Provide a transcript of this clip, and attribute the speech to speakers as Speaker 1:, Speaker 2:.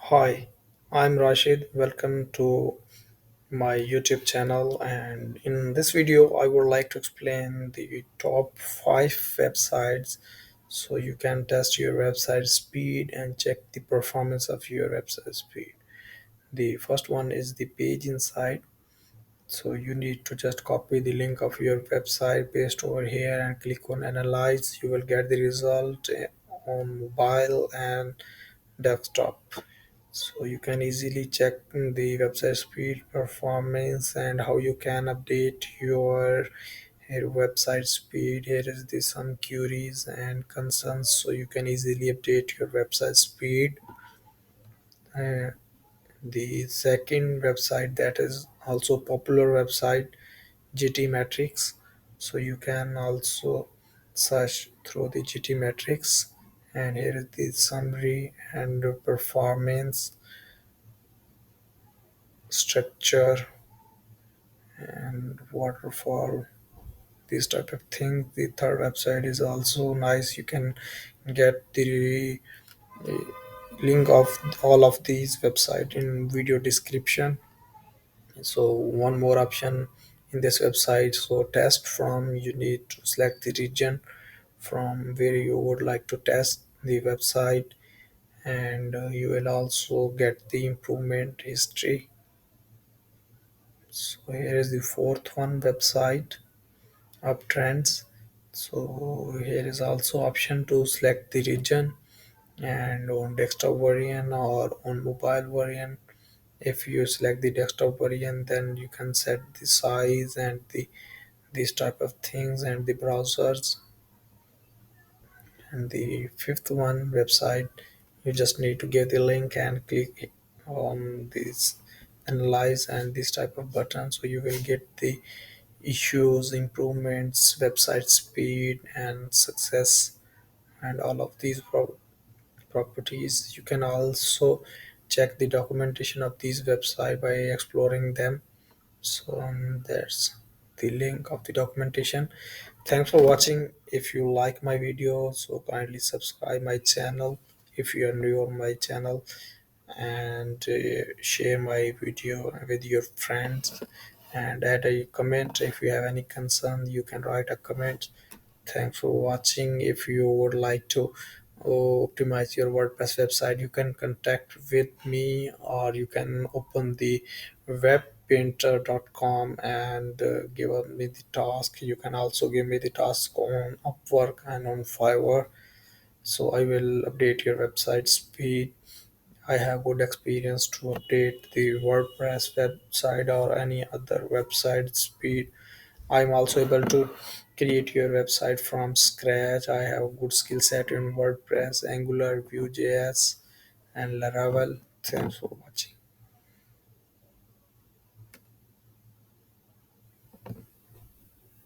Speaker 1: Hi, I'm Rashid. Welcome to my YouTube channel. And in this video, I would like to explain the top 5 websites so you can test your website speed and check the performance of your website speed. The first one is the Page Insight. So you need to just copy the link of your website, paste over here, and click on Analyze. You will get the result on mobile and desktop, so you can easily check the website speed performance and how you can update your website speed. Here is the some queries and concerns, so you can easily update your website speed. Uh, the second website that is also popular website, GTmetrix. So you can also search through the GTmetrix, and here is the summary and performance structure and waterfall, these type of things. The third website is also nice. You can get the link of all of these website in video description. So one more option in this website, so test from, you need to select the region from where you would like to test the website, and you will also get the improvement history. So here is the fourth one website, Uptrends. So here is also option to select the region and on desktop variant or on mobile variant. If you select the desktop variant, then you can set the size and the these type of things and the browsers. And the fifth one website, you just need to give the link and click on this analyze and this type of button, so you will get the issues, improvements, website speed, and success, and all of these properties. You can also check the documentation of these website by exploring them. So there's the link of the documentation. Thanks for watching. If you like my video, so kindly subscribe my channel if you are new on my channel, and share my video with your friends, and add a comment. If you have any concern, you can write a comment. Thanks for watching. If you would like to optimize your WordPress website, you can contact with me, or you can open the webpainter.com and give me the task. You can also give me the task on Upwork and on Fiverr, so I will update your website speed. I have good experience to update the WordPress website or any other website speed. I'm also able to create your website from scratch. I have a good skill set in WordPress, Angular, Vue.js, and Laravel. Thanks for watching.